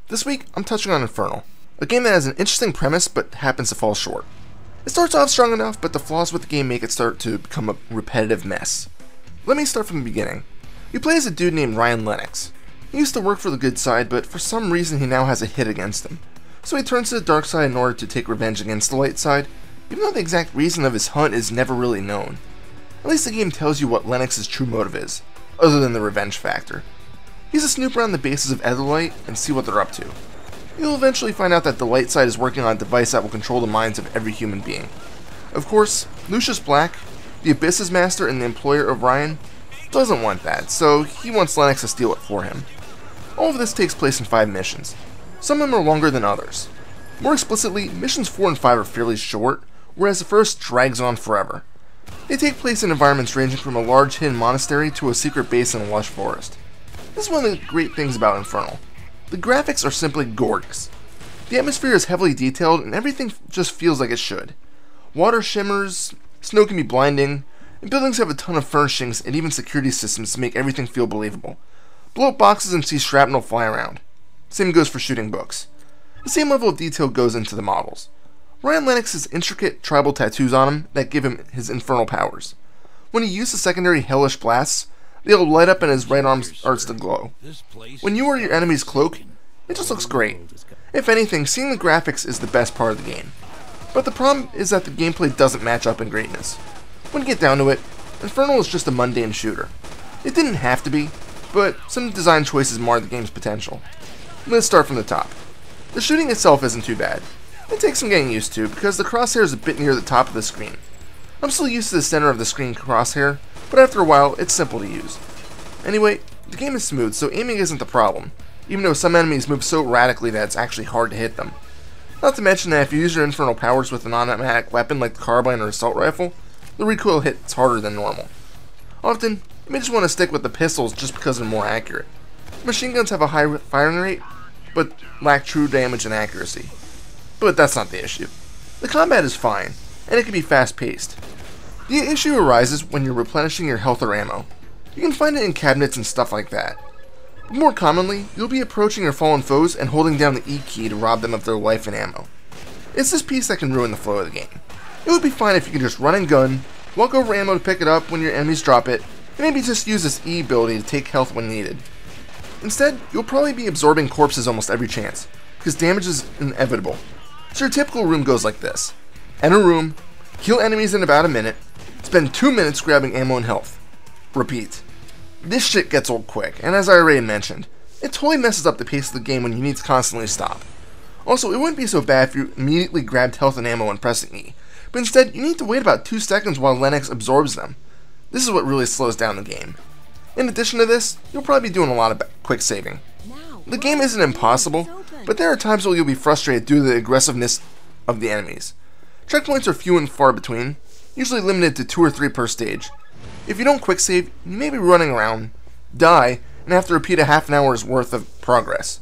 This week, I'm touching on Infernal, a game that has an interesting premise but happens to fall short. It starts off strong enough, but the flaws with the game make it start to become a repetitive mess. Let me start from the beginning. You play as a dude named Ryan Lennox. He used to work for the good side, but for some reason he now has a hit against him. So he turns to the dark side in order to take revenge against the light side, even though the exact reason of his hunt is never really known. At least the game tells you what Lennox's true motive is, other than the revenge factor. He's to snoop around the bases of Etherlight and see what they're up to. You'll eventually find out that the light side is working on a device that will control the minds of every human being. Of course, Lucius Black, the Abyss's master and the employer of Ryan, doesn't want that, so he wants Lennox to steal it for him. All of this takes place in 5 missions. Some of them are longer than others. More explicitly, missions 4 and 5 are fairly short, whereas the first drags on forever. They take place in environments ranging from a large hidden monastery to a secret base in a lush forest. This is one of the great things about Infernal. The graphics are simply gorgeous. The atmosphere is heavily detailed and everything just feels like it should. Water shimmers, snow can be blinding, and buildings have a ton of furnishings and even security systems to make everything feel believable. Blow up boxes and see shrapnel fly around. Same goes for shooting books. The same level of detail goes into the models. Ryan Lennox has intricate tribal tattoos on him that give him his infernal powers. When he uses secondary hellish blasts, they'll light up and his right arm starts to glow. When you wear your enemy's cloak, it just looks great. If anything, seeing the graphics is the best part of the game. But the problem is that the gameplay doesn't match up in greatness. When you get down to it, Infernal is just a mundane shooter. It didn't have to be, but some design choices mar the game's potential. Let's start from the top. The shooting itself isn't too bad. It takes some getting used to because the crosshair is a bit near the top of the screen. I'm still used to the center of the screen crosshair, but after a while, it's simple to use. Anyway, the game is smooth, so aiming isn't the problem, even though some enemies move so erratically that it's actually hard to hit them. Not to mention that if you use your infernal powers with an automatic weapon like the carbine or assault rifle, the recoil hits harder than normal. Often, you may just want to stick with the pistols just because they're more accurate. Machine guns have a high firing rate, but lack true damage and accuracy. But that's not the issue. The combat is fine, and it can be fast-paced. The issue arises when you're replenishing your health or ammo. You can find it in cabinets and stuff like that. But more commonly, you'll be approaching your fallen foes and holding down the E key to rob them of their life and ammo. It's this piece that can ruin the flow of the game. It would be fine if you could just run and gun, walk over ammo to pick it up when your enemies drop it, and maybe just use this E ability to take health when needed. Instead, you'll probably be absorbing corpses almost every chance, because damage is inevitable. So your typical room goes like this. Enter room, kill enemies in about a minute, spend 2 minutes grabbing ammo and health. Repeat. This shit gets old quick, and as I already mentioned, it totally messes up the pace of the game when you need to constantly stop. Also, it wouldn't be so bad if you immediately grabbed health and ammo when pressing E, but instead you need to wait about 2 seconds while Lennox absorbs them. This is what really slows down the game. In addition to this, you'll probably be doing a lot of quick saving. The game isn't impossible, but there are times where you'll be frustrated due to the aggressiveness of the enemies. Checkpoints are few and far between, usually limited to 2 or 3 per stage. If you don't quick save, you may be running around, die, and have to repeat a half an hour's worth of progress.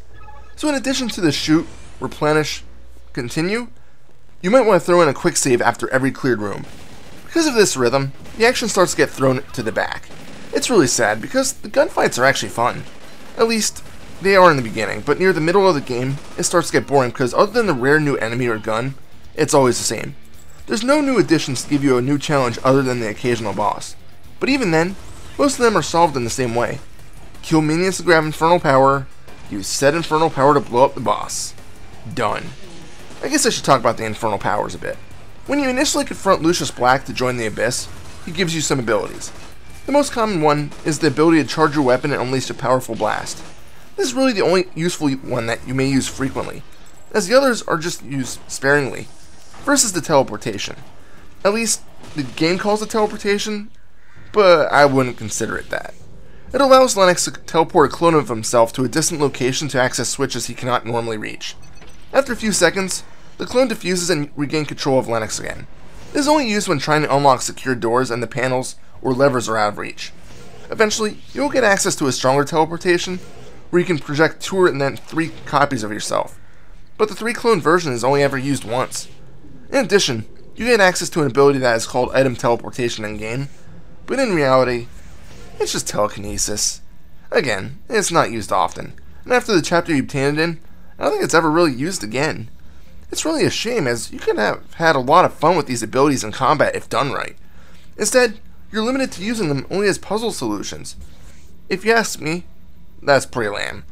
So in addition to the shoot, replenish, continue, you might want to throw in a quick save after every cleared room. Because of this rhythm, the action starts to get thrown to the back. It's really sad because the gunfights are actually fun. At least, they are in the beginning, but near the middle of the game, it starts to get boring because other than the rare new enemy or gun, it's always the same. There's no new additions to give you a new challenge other than the occasional boss. But even then, most of them are solved in the same way. Kill minions to grab infernal power, use said infernal power to blow up the boss. Done. I guess I should talk about the infernal powers a bit. When you initially confront Lucius Black to join the Abyss, he gives you some abilities. The most common one is the ability to charge your weapon and unleash a powerful blast. This is really the only useful one that you may use frequently, as the others are just used sparingly. First is the Teleportation. At least, the game calls it Teleportation, but I wouldn't consider it that. It allows Lennox to teleport a clone of himself to a distant location to access switches he cannot normally reach. After a few seconds, the clone defuses and regains control of Lennox again. This is only used when trying to unlock secure doors and the panels or levers are out of reach. Eventually, you will get access to a stronger teleportation, where you can project 2 and then 3 copies of yourself. But the 3 clone version is only ever used once. In addition, you get access to an ability that is called item teleportation in-game, but in reality, it's just telekinesis. Again, it's not used often, and after the chapter you obtain it in, I don't think it's ever really used again. It's really a shame, as you could have had a lot of fun with these abilities in combat if done right. Instead, you're limited to using them only as puzzle solutions. If you ask me, that's pretty lame.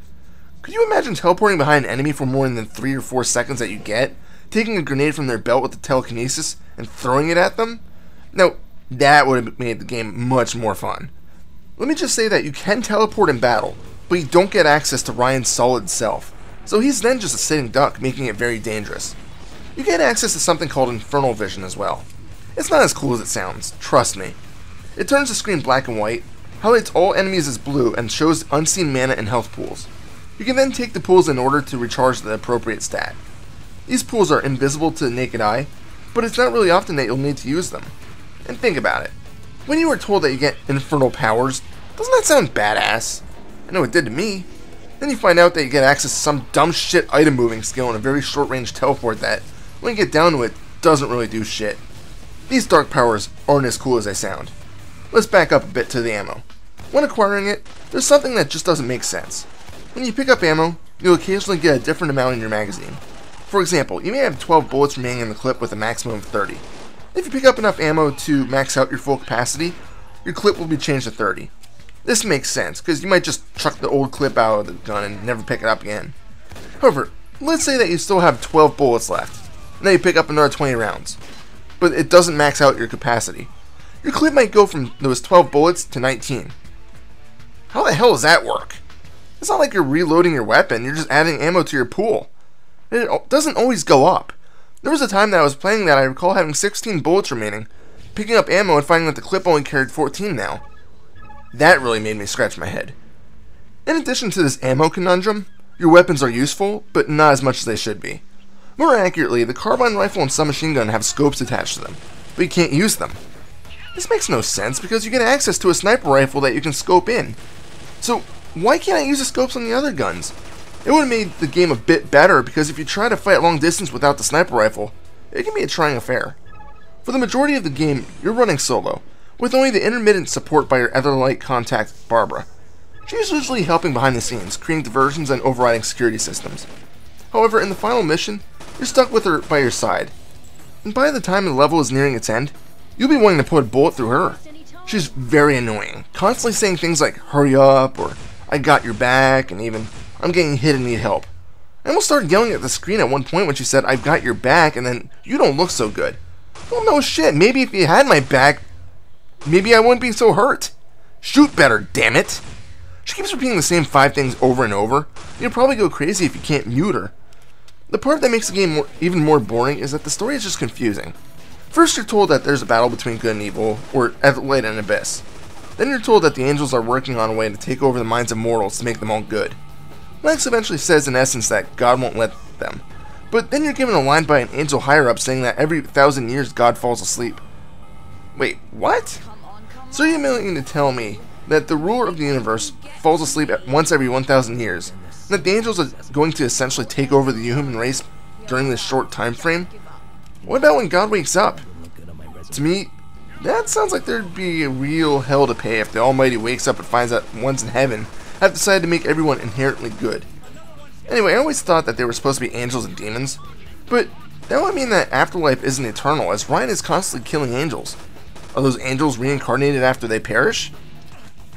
Could you imagine teleporting behind an enemy for more than 3 or 4 seconds that you get, taking a grenade from their belt with the telekinesis, and throwing it at them? Now, that would have made the game much more fun. Let me just say that you can teleport in battle, but you don't get access to Ryan's solid self, so he's then just a sitting duck, making it very dangerous. You get access to something called Infernal Vision as well. It's not as cool as it sounds, trust me. It turns the screen black and white, highlights all enemies as blue, and shows unseen mana and health pools. You can then take the pools in order to recharge the appropriate stat. These pools are invisible to the naked eye, but it's not really often that you'll need to use them. And think about it. When you were told that you get infernal powers, doesn't that sound badass? I know it did to me. Then you find out that you get access to some dumb shit item moving skill and a very short range teleport that, when you get down to it, doesn't really do shit. These dark powers aren't as cool as they sound. Let's back up a bit to the ammo. When acquiring it, there's something that just doesn't make sense. When you pick up ammo, you'll occasionally get a different amount in your magazine. For example, you may have 12 bullets remaining in the clip with a maximum of 30. If you pick up enough ammo to max out your full capacity, your clip will be changed to 30. This makes sense, because you might just chuck the old clip out of the gun and never pick it up again. However, let's say that you still have 12 bullets left, and then you pick up another 20 rounds, but it doesn't max out your capacity. Your clip might go from those 12 bullets to 19. How the hell does that work? It's not like you're reloading your weapon, you're just adding ammo to your pool. It doesn't always go up. There was a time that I was playing that I recall having 16 bullets remaining, picking up ammo and finding that the clip only carried 14 now. That really made me scratch my head. In addition to this ammo conundrum, your weapons are useful, but not as much as they should be. More accurately, the carbine rifle and submachine gun have scopes attached to them, but you can't use them. This makes no sense because you get access to a sniper rifle that you can scope in. So, why can't I use the scopes on the other guns? It would have made the game a bit better, because if you try to fight long distance without the sniper rifle, it can be a trying affair. For the majority of the game, you're running solo, with only the intermittent support by your Etherlight contact, Barbara. She's usually helping behind the scenes, creating diversions and overriding security systems. However, in the final mission, you're stuck with her by your side, and by the time the level is nearing its end, you'll be wanting to put a bullet through her. She's very annoying, constantly saying things like, hurry up, or I got your back, and even, I'm getting hit and need help. I almost started yelling at the screen at one point when she said, I've got your back, and then, you don't look so good. Well, no shit, maybe if you had my back, maybe I wouldn't be so hurt. Shoot better, damn it. She keeps repeating the same 5 things over and over. You'll probably go crazy if you can't mute her. The part that makes the game even more boring is that the story is just confusing. First you're told that there's a battle between good and evil, or Etherlight and Abyss. Then you're told that the angels are working on a way to take over the minds of mortals to make them all good. Lex eventually says in essence that God won't let them. But then you're given a line by an angel higher-up saying that every 1,000 years God falls asleep. Wait, what? So you're meaning to tell me that the ruler of the universe falls asleep once every 1,000 years, and that the angels are going to essentially take over the human race during this short time frame? What about when God wakes up? To me, that sounds like there'd be a real hell to pay if the Almighty wakes up and finds that ones in heaven have decided to make everyone inherently good. Anyway, I always thought that they were supposed to be angels and demons, but that would mean that afterlife isn't eternal, as Ryan is constantly killing angels. Are those angels reincarnated after they perish?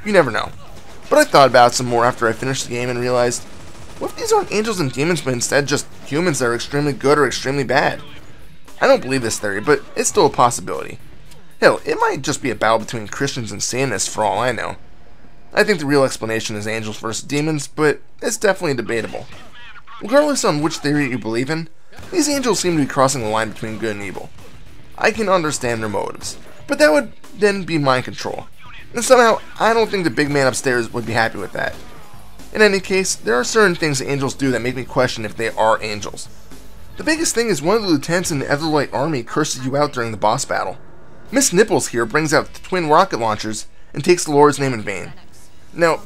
You never know. But I thought about it some more after I finished the game and realized, what if these aren't angels and demons but instead just humans that are extremely good or extremely bad? I don't believe this theory, but it's still a possibility. Hell, it might just be a battle between Christians and Satanists for all I know. I think the real explanation is angels versus demons, but it's definitely debatable. Regardless on which theory you believe in, these angels seem to be crossing the line between good and evil. I can understand their motives, but that would then be mind control. And somehow, I don't think the big man upstairs would be happy with that. In any case, there are certain things that angels do that make me question if they are angels. The biggest thing is one of the lieutenants in the Etherlight army curses you out during the boss battle. Miss Nipples here brings out the twin rocket launchers and takes the Lord's name in vain. Now,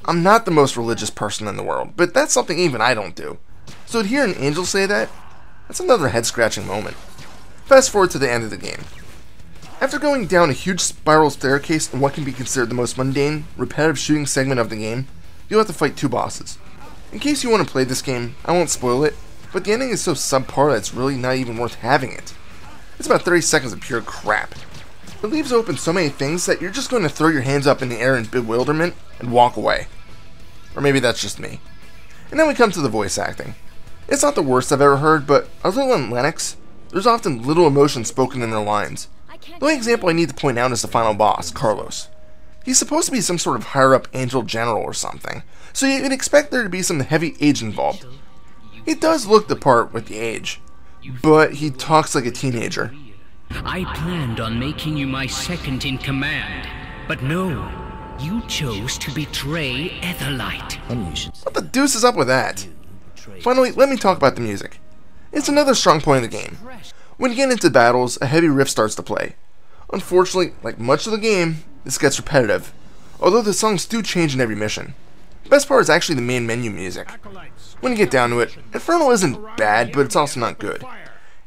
I'm not the most religious person in the world, but that's something even I don't do. So to hear an angel say that, that's another head-scratching moment. Fast forward to the end of the game. After going down a huge spiral staircase in what can be considered the most mundane, repetitive shooting segment of the game, you'll have to fight 2 bosses. In case you want to play this game, I won't spoil it, but the ending is so subpar that it's really not even worth having it. It's about 30 seconds of pure crap. It leaves open so many things that you're just going to throw your hands up in the air in bewilderment and walk away. Or maybe that's just me. And then we come to the voice acting. It's not the worst I've ever heard, but other than Lennox, there's often little emotion spoken in their lines. The only example I need to point out is the final boss, Carlos. He's supposed to be some sort of higher-up angel general or something, so you'd expect there to be some heavy age involved. He does look the part with the age, but he talks like a teenager. I planned on making you my second in command, but no, you chose to betray Etherlight. What the deuce is up with that? Finally, let me talk about the music. It's another strong point of the game. When you get into battles, a heavy riff starts to play. Unfortunately, like much of the game, this gets repetitive, although the songs do change in every mission. The best part is actually the main menu music. When you get down to it, Infernal isn't bad, but it's also not good.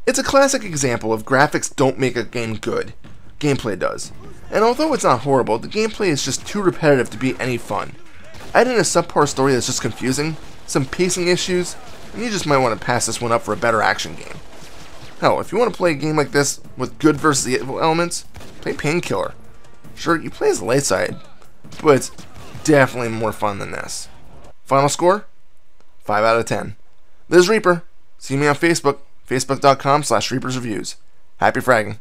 It's a classic example of graphics don't make a game good. Gameplay does. And although it's not horrible, the gameplay is just too repetitive to be any fun. Add in a subpar story that's just confusing, some pacing issues, and you just might want to pass this one up for a better action game. Hell, if you want to play a game like this with good versus evil elements, play Painkiller. Sure, you play as the light side, but it's definitely more fun than this. Final score? 5 out of 10. This is Reaper. See me on Facebook, facebook.com/ReapersReviews. Happy fragging.